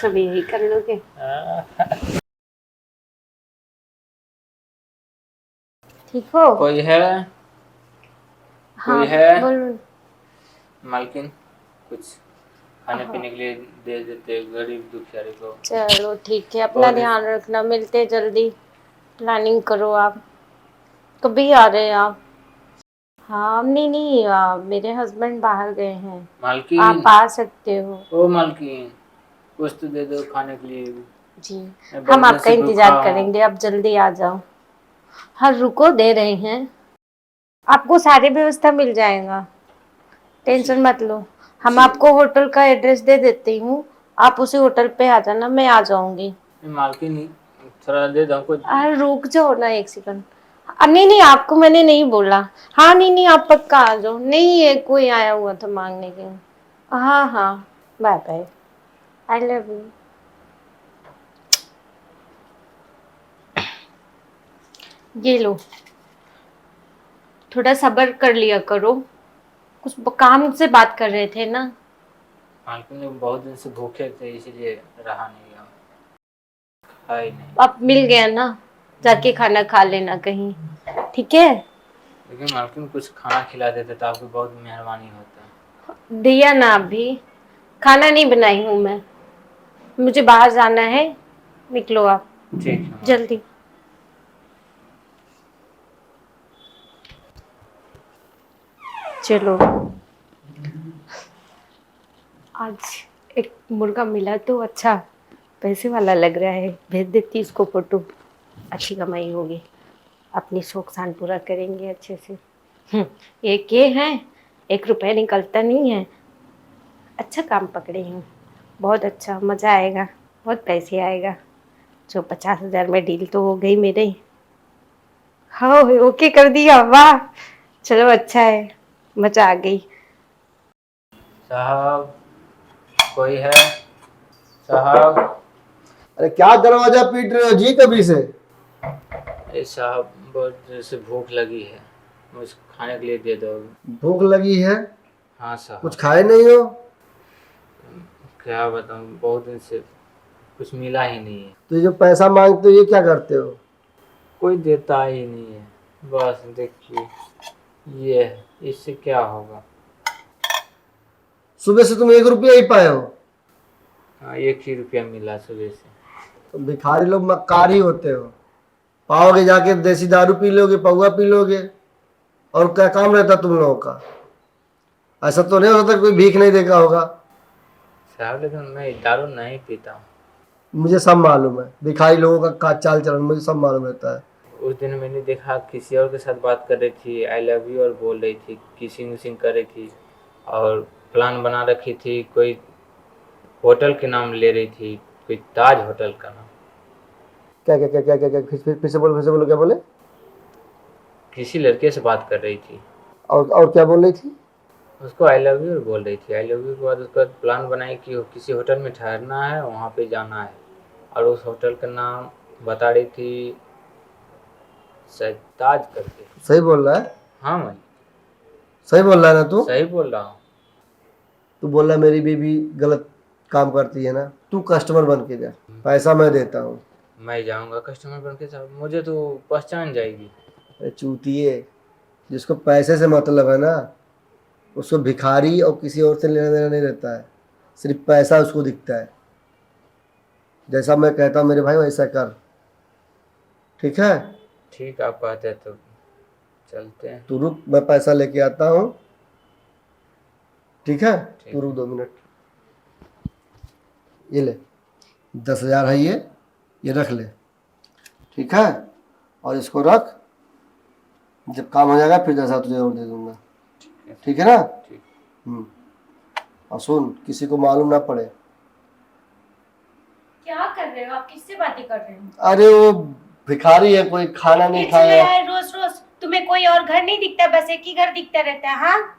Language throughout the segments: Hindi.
सब यही कर लोगे। ठीक हो? कोई है? हाँ कोई है? बोलो। मालकिन, कुछ खाने हाँ पीने के लिए दे देते गरीब दुखियारी को। चलो ठीक है, अपना बहुत ध्यान रखना, मिलते जल्दी। प्लानिंग करो आप, कभी आ रहे हैं आप? हाँ नहीं नहीं, मेरे हस्बैंड बाहर गए हैं, आप मालकिन, आ सकते हो। ओ मालकिन, कुछ तो दे दो खाने के लिए। जी, मैं हम बहुत दिन आपका से भूखा इंतजार हूँ। करेंगे, आप जल्दी आ जाओ। हाँ रुको, दे रहे हैं, आपको सारी व्यवस्था मिल जाएगा, टेंशन मत लो। हम आपको होटल का एड्रेस दे देती हूँ, आप उसी होटल पे आ जाना, मैं आ जाऊंगी। मालकिन, थोड़ा दे दो हमको। अरे रुक जाओ ना एक सेकंड। नहीं नहीं, आपको मैंने नहीं बोला। हाँ नहीं नहीं, आप पक्का आ जाओ, नहीं है कोई आया हुआ था मांगने के लिए। हाँ हाँ, bye bye, I love you. ये लो, थोड़ा सब्र कर लिया करो, कुछ काम से बात कर रहे थे ना। मालकिन, बहुत दिन से भूखे थे इसीलिए रहा नहीं गया, खाया ही नहीं। अब मिल गया ना, जाके खाना खा लेना कहीं, ठीक है? लेकिन मालकिन, कुछ खाना खिला देते तो आपकी बहुत मेहरबानी होता। दिया ना अभी, खाना नहीं बनाई हूँ मैं, मुझे बाहर जाना है, निकलो आप ठीक है मालकिन। जल्दी। चलो, आज एक मुर्गा मिला तो अच्छा, पैसे वाला लग रहा है, भेज देती इसको फोटो, अच्छी कमाई होगी, अपनी शौक शान पूरा करेंगे अच्छे से। एक ये है, 1 रुपया निकलता नहीं है, अच्छा काम पकड़े हूँ, बहुत अच्छा, मज़ा आएगा, बहुत पैसे आएगा। जो 50,000 में डील तो हो गई मेरे। हाँ ओके कर दिया, वाह, चलो अच्छा है, मज़ा आ गई। साहब, कोई है? साहब। अरे क्या दरवाजा पीट रहे हो जी कभी से? अरे साहब, बहुत देर से भूख लगी है, मुझे खाने के लिए दे दो। भूख लगी है? हाँ कुछ साहब। खाए नहीं हो? क्या बताऊँ, बहुत दिन से कुछ मिला ही नहीं है। तो ये जो पैसा मांगते हो ये क्या करते हो? कोई देता ही नहीं है, बस देखिए ये है, इससे क्या होगा। सुबह से तुम 1 रुपया ही पाए हो? हाँ, 1 ही रुपया मिला सुबह से। तुम भिखारी लोग मक्कारी होते हो, पाओगे जाके देसी दारू पी लोगे, पौआ पी लोगे, और क्या काम रहता तुम लोगों का? ऐसा तो नहीं होता कोई भीख नहीं देखा होगा? साहब, लेकिन मैं दारू नहीं पीता हूँ। मुझे सब मालूम है, भिखारी लोगों का चाल चलन मुझे सब मालूम रहता है। उस दिन मैंने देखा किसी और के साथ बात कर रही थी, आई लव यू और बोल रही थी, किसिंग विसिंग कर रही थी, और प्लान बना रखी थी, कोई होटल के नाम ले रही थी, कोई ताज होटल का नाम। क्या क्या क्या क्या क्या क्या फिर से बोलो क्या बोले? किसी लड़के से बात कर रही थी, और क्या बोल रही थी? उसको आई लव यू बोल रही थी। आई लव यू के बाद उसका प्लान बनाई कि किसी होटल में ठहरना है, वहाँ पे जाना है, और उस होटल का नाम बता रही थी, शायद ताज करके। सही बोल रहा है? हाँ मैं सही बोल रहा है ना तू? सही बोल रहा हूँ। तू बोल रहा है मेरी बीबी गलत काम करती है ना? तू कस्टमर बन के जा, पैसा मैं देता हूँ। मैं जाऊँगा कस्टमर बन के साहब, मुझे तो पहचान जाएगी। अरे चूतिए, जिसको पैसे से मतलब है ना, उसको भिखारी और किसी और से लेना देना नहीं रहता है, सिर्फ पैसा उसको दिखता है। जैसा मैं कहता हूँ मेरे भाई वैसा कर, ठीक है? ठीक, आप कहते हैं तो चलते हैं। तू रुक, मैं पैसा लेके आता हूँ, ठीक है? ठीक तू रुक है। 2 मिनट, ये ले, 10,000 है ये रख ले, ठीक है? और इसको रख, जब काम हो जाएगा फिर 10,000 तुझे और दे दूंगा, ठीक है ना? ठीक। और सुन, किसी को मालूम ना पड़े। क्या कर रहे हो आप, किससे बातें कर रहे हो? अरे वो भिखारी है, कोई खाना नहीं खाया। रोज रोज तुम्हें कोई और घर नहीं दिखता, बस एक ही घर दिखता रहता है। हाँ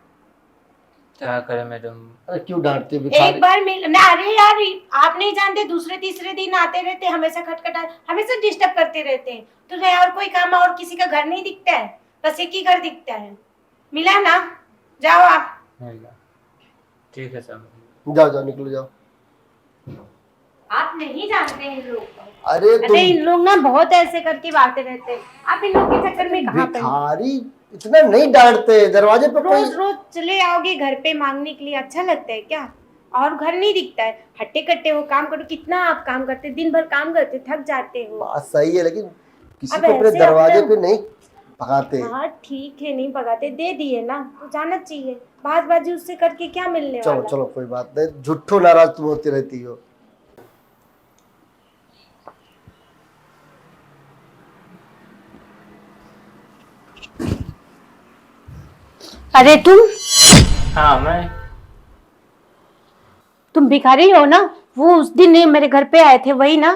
क्या करें मैडम? अरे क्यों डांटते एक भिखारी? बार मिल ना, अरे यार आप नहीं जानते, दूसरे तीसरे दिन आते रहते, हमेशा खटखटा, हमेशा डिस्टर्ब करते रहते हैं। तुझे और कोई काम और किसी का घर नहीं दिखता है, बस एक ही घर दिखता है, मिला ना, जाओ आप। ठीक है सर। जाओ जाओ, निकलो जाओ। आप नहीं जानते हैं इन लोग को। अरे अरे इन लोग ना बहुत ऐसे करके बातें रहते हैं, आप इन लोग के चक्कर में कहाँ पे। भिखारी इतना नहीं डांटते, दरवाजे पे कोई रोज रोज चले आओगे घर पे मांगने के लिए, अच्छा लगता है क्या? और घर नहीं दिखता है, हट्टे कट्टे हो, काम करो। कितना आप काम करते, दिन भर काम करते, थक जाते हो। बात सही है, लेकिन किसी अब को अपने ऐसे दरवाजे अपना- पे नहीं भगाते। हाँ ठीक है, नहीं भगाते, दे दिए ना तो जाना चाहिए। बाजी उससे करके क्या मिलने चलो वाला। चलो कोई बात नहीं, झूठो नाराज तुम होती रहती हो। अरे हाँ तुम भिखारी हो ना? वो उस दिन मेरे घर पे आए थे, वही ना?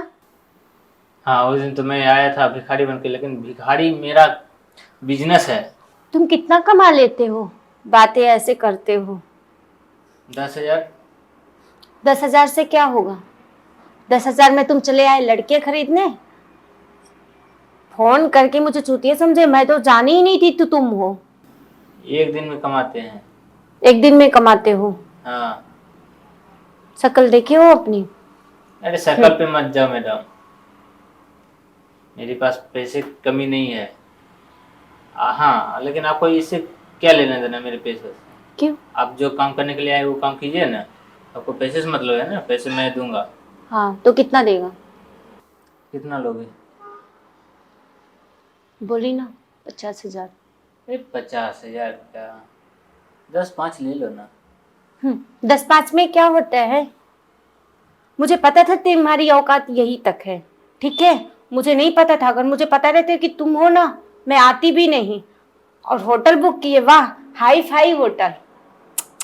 हाँ, उस दिन तो मैं आया था भिखारी बन के, लेकिन भिखारी मेरा बिजनेस है। तुम कितना कमा लेते हो, बातें ऐसे करते हो? 10,000। 10,000 से क्या होगा? 10,000 में तुम चले आए लड़के खरीदने, फोन करके मुझे चूतिया समझे। मैं तो जानी ही नहीं थी तो तुम हो। एक दिन में कमाते हैं। एक दिन में कमाते हो? हाँ। शक्ल देखे हो अपनी? अरे शक्ल पे मत जाओ मैडम, मेरे पास पैसे की कमी नहीं है। हाँ, लेकिन आपको इससे क्या लेना देना मेरे पैसे से? क्यों? आप जो काम करने के लिए आए वो काम कीजिए ना, आपको पैसे से मतलब है ना, पैसे मैं दूंगा। हाँ तो कितना देगा? कितना लोगे? बोली ना 50,000। अरे 50,000 क्या, 10-5 ले लो ना। 10-5 में क्या होता है? मुझे पता था तुम्हारी औकात यही तक है, ठीक है? मुझे नहीं पता था, अगर मुझे पता रहता कि तुम हो ना, मैं आती भी नहीं। और होटल बुक किए, वाह, हाई फाई होटल।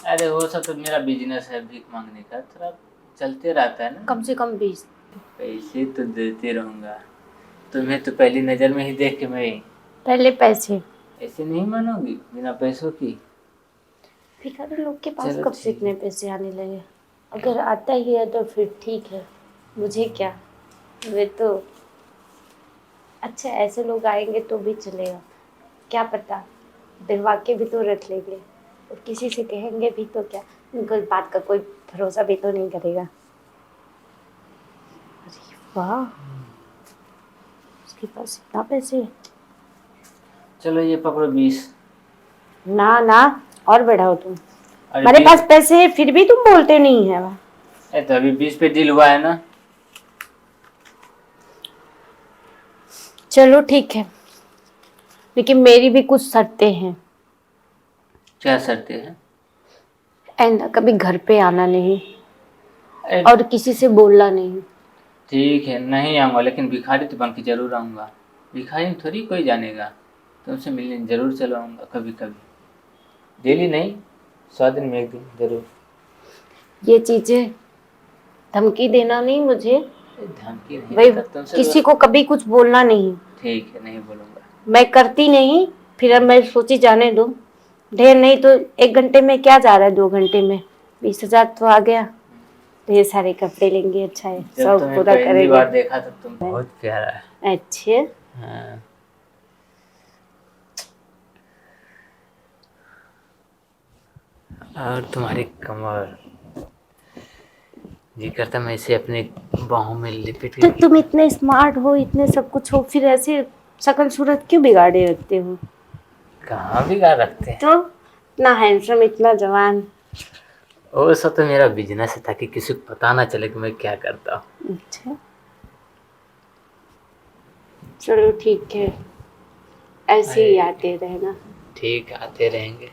अरे वो सब तो मेरा बिजनेस है, भीख मांगने का थोड़ा चलते रहता है ना। कम से कम 20। पैसे तो देते रहूंगा, तुम्हें तो पहली नजर में ही देख के मैं पहले पैसे। ऐसे नहीं मानोगी बिना पैसों की। भिखारी लोग के पास चलो कब से ठीक इतने पैसे आने लगे? अगर आता ही है तो फिर ठीक है, मुझे क्या। वे तो अच्छा, ऐसे लोग आएंगे तो भी चलेगा, क्या पता दिलवा के भी तो रख लेंगे, और किसी से कहेंगे भी तो क्या, उनको इस बात का कोई भरोसा भी तो नहीं करेगा। अरे वाह, उसके पास इतना पैसे है। चलो ये पकड़ो 20। ना ना, और बढ़ाओ तुम। अरे मेरे 20 पास पैसे है फिर भी तुम बोलते नहीं है। तो अभी 20 पे डील हुआ है ना। चलो ठीक है, लेकिन मेरी भी कुछ शर्तें हैं। क्या शर्तें हैं? एंड कभी घर पे आना नहीं, अरे और किसी से बोलना नहीं। ठीक है, नहीं आऊँगा, लेकिन भिखारी तो बन के जरूर आऊँगा। भिखारी में थोड़ी कोई जानेगा, तुमसे मिलने जरूर चलो आऊँगा कभी कभी, डेली नहीं, 100 दिन में एक दिन जरूर। ये चीजें धमकी देना नहीं मुझे, धमकी नहीं भाई देता तुमसे किसी को कभी कुछ बोलना नहीं। ठीक है, नहीं बोलूँगा। मैं करती नहीं, फिर अब मैं सोची जाने दो, ढेर नहीं तो 1 घंटे में क्या जा रहा है, 2 घंटे में 20,000 तो आ गया। ढेर सारे कपड़े लेंगे, अच्छा है, जब सब तुम्हें पूरा पहली बार करेंगे। देखा तो तुम बहुत प्यारा है। अच्छे। हाँ। और तुम्हारी कमर, जी करता मैं इसे अपने बाहों में लिपट तो के। तुम इतने स्मार्ट हो, इतने सब कुछ हो, फिर ऐसे शक्ल सूरत क्यों बिगाड़े रखते हो? कहाँ बिगाड़ रखते हैं? तो इतना हैंडसम, इतना जवान। वो सब तो मेरा बिजनेस है, ताकि किसी को पता ना चले कि मैं क्या करता हूँ। अच्छा चलो ठीक है, ऐसे ही आते रहना। ठीक है, आते रहेंगे।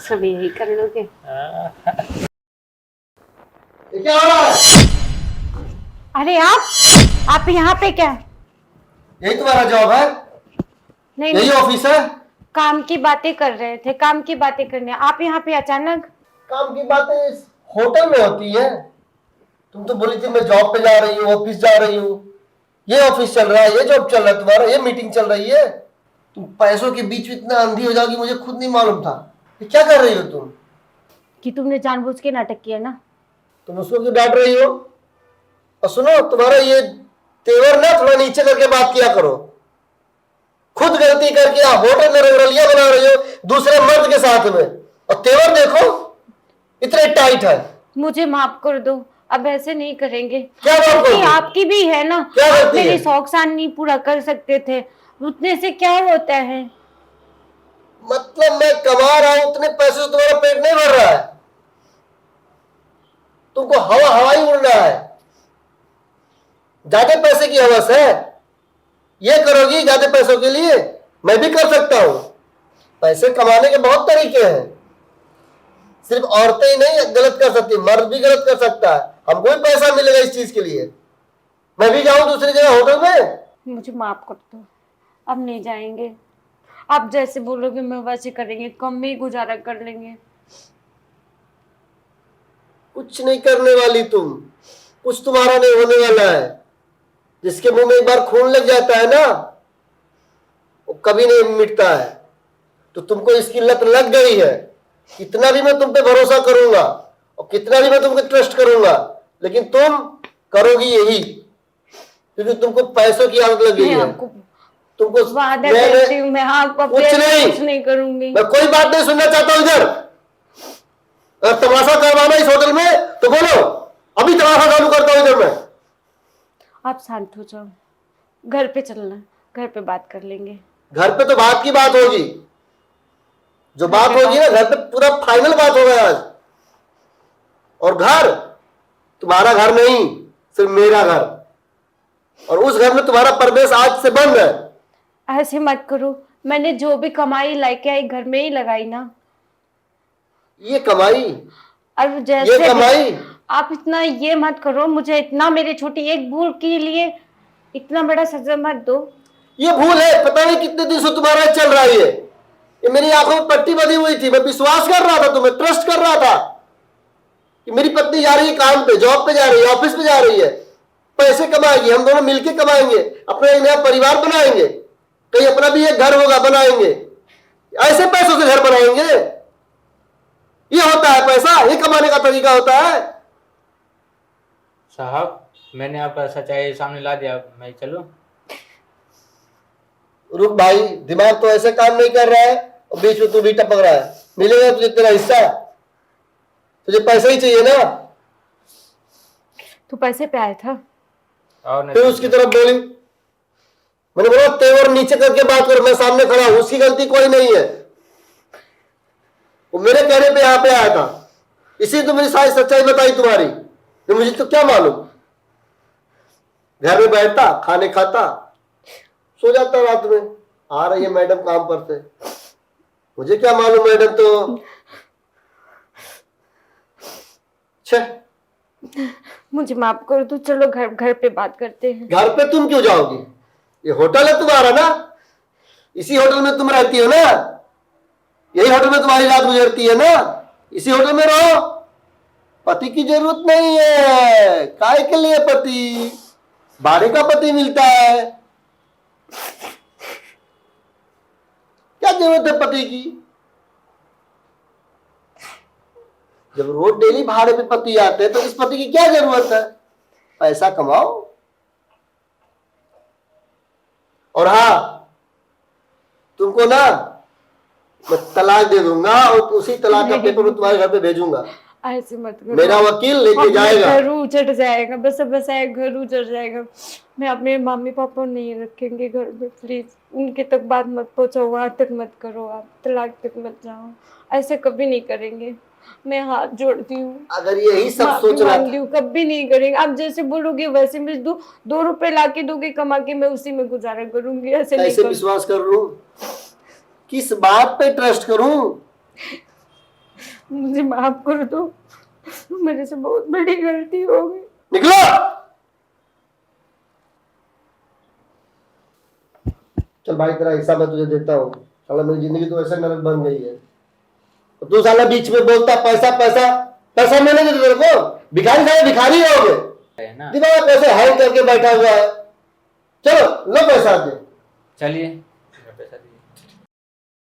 सब यही कर लोगे। ये क्या हो रहा है? अरे आप यहाँ पे क्या? यही तुम्हारा जॉब है? नहीं यही नहीं, ऑफिस है? काम की बातें कर रहे थे, काम की बातें करने आप यहाँ पे अचानक। काम की बातें इस होटल में होती है। तुम तो बोली थी मैं जॉब पे जा रही हूँ, ऑफिस जा रही हूँ। ये ऑफिस चल रहा है, ये जॉब चल रहा है तुम्हारा, ये मीटिंग चल रही है। तुम पैसों के बीच में इतना अंधी हो जाओगी, मुझे खुद नहीं मालूम था। ये क्या कर रही हो तुम? कि तुमने जानबूझ के नाटक किया ना। तुम उसको क्यों डांट रही हो? और सुनो, तुम्हारा ये तेवर ना थोड़ा नीचे करके बात किया करो। खुद गलती करके आप होटल में रंगरलिया बना रही हो दूसरे मर्द के साथ में, और तेवर देखो इतने टाइट है। मुझे माफ कर दो, अब ऐसे नहीं करेंगे। क्या माफ कर गलती दो? आपकी भी है ना, क्या आप गलती मेरी है? शौक शान नहीं पूरा कर सकते थे, उतने से क्या होता है। मतलब मैं कमा रहा हूं उतने पैसे से तुम्हारा पेट नहीं भर रहा है, तुमको हवा हवाई उड़ना है, ज्यादा पैसे की हवस है, ये करोगी ज्यादा पैसों के लिए? मैं भी कर सकता हूं, पैसे कमाने के बहुत तरीके हैं, सिर्फ औरतें ही नहीं गलत कर सकती, मर्द भी गलत कर सकता है। हमको भी पैसा मिलेगा इस चीज के लिए, मैं भी जाऊं दूसरी जगह होटल में? मुझे माफ कर दो, अब नहीं जाएंगे। आप जैसे बोलोगे मैं वैसे करेंगे, कम में ही गुजारा कर लेंगे। कुछ नहीं करने वाली तुम, कुछ तुम्हारा नहीं होने वाला है। जिसके मुंह में एक बार खून लग जाता है ना, वो कभी नहीं मिटता है। तो तुमको इसकी लत लग गई है। कितना भी मैं तुम पे भरोसा करूंगा और कितना भी मैं तुमको ट्रस्ट करूंगा, लेकिन तुम करोगी यही, क्योंकि तुमको पैसों की आदत लग गई है। तुमको वादा करती हूँ मैं आपको कुछ नहीं करूंगी। मैं कोई बात नहीं सुनना चाहता हूं इधर। अगर तमाशा करवाना इस होटल में तो बोलो, अभी तमाशा चालू करता हूं इधर मैं। आप शांत हो जाओ, घर पे चलना, घर पे बात कर लेंगे। घर पे तो बात की बात होगी, जो बात होगी ना घर पे पूरा फाइनल बात होगा आज। और घर तुम्हारा घर नहीं, सिर्फ मेरा घर, और उस घर में तुम्हारा प्रवेश आज से बंद है। ऐसे मत करो, मैंने जो भी कमाई लेके आई घर में ही लगाई ना। ये कमाई, और जैसे ये कमाई, आप इतना ये मत करो, मुझे इतना मेरी छोटी एक भूल के लिए इतना बड़ा सजा मत दो। ये भूल है, पता नहीं कितने दिन से तुम्हारा चल रहा है ये मेरी आंखों में पट्टी बंधी हुई थी। मैं विश्वास कर रहा था, तुम्हें ट्रस्ट कर रहा था कि मेरी पत्नी जा रही है काम पे, जॉब पे जा रही है, ऑफिस पे जा रही है, पैसे कमाएगी, हम दोनों मिलके कमाएंगे, अपना एक नया परिवार बनाएंगे, कहीं अपना भी एक घर होगा बनाएंगे। ऐसे पैसों से घर बनाएंगे? ये होता है पैसा, ये कमाने का तरीका होता है? साहब मैंने आपका सच्चाई सामने ला दिया, मैं चलूं? रुक भाई, दिमाग तो ऐसे काम नहीं कर रहा है और बीच में तू भी टपक रहा है। मिलेगा तुझे तेरा हिस्सा, तुझे पैसा ही चाहिए ना? तू पैसे पे आया था? और नहीं फिर उसकी तरफ बोली, मैंने बोला तेवर नीचे करके बात करो, मैं सामने खड़ा हूं, उसकी गलती कोई नहीं है, वो मेरे कहने पे यहां पे आया था, इसी तो मेरी सारी सच्चाई बताई तुम्हारी। तो मुझे तो क्या मालूम, घर में बैठता, खाने खाता, सो जाता रात में। आ रही है मैडम काम पर से, मुझे क्या मालूम मैडम तो छे। मुझे माफ कर दो, चलो घर पे बात करते हैं। घर पे तुम क्यों जाओगी? ये होटल है तुम्हारा ना, इसी होटल में तुम रहती हो ना, यही होटल में तुम्हारी रात गुजरती है ना, इसी होटल में रहो। पति की जरूरत नहीं है, काय के लिए पति? भाड़े का पति मिलता है, क्या जरूरत है पति की? जब रोज डेली भाड़े पे पति आते हैं तो इस पति की क्या जरूरत है? पैसा कमाओ। और हाँ, तुमको ना मैं तलाक दे दूंगा और उसी तलाक का पेपर मैं तुम्हारे घर पे भेजूंगा। ऐसे मत करो, मेरा वकील लेके जाएगा। घर उजड़ जाएगा, बस घर उजड़ जाएगा। मैं अपने मम्मी पापा नहीं रखेंगे घर में, प्लीज उनके तक बात मत पहुंचाओ, वहां तक मत करो, आप तलाक तक मत जाओ, ऐसे कभी नहीं करेंगे। मैं हाथ जोड़ती हूँ, अगर यही सब सोच रहा था, कभी नहीं करेंगे। आप जैसे बोलोगे वैसे मैं 2 रुपए ला के दोगे कमा के, मैं उसी में गुजारा करूंगी। ऐसे नहीं कैसे विश्वास कर लूं? किस बात पे ट्रस्ट करूं? मुझे माफ कर दो, मेरे से बहुत बड़ी गलती हो गई। निकलो। चल भाई, तेरा हिस्सा मैं तुझे देता हूँ। साला मेरी जिंदगी तो ऐसे नरक बन गई है, तू साला बीच में बोलता पैसा पैसा पैसा। मैंने नहीं तेरे को भिखारी साले भिखारी हो गए, दिमाग कैसे हैंग करके बैठा हुआ है। चलो लो पैसा दे। चलिए पैसा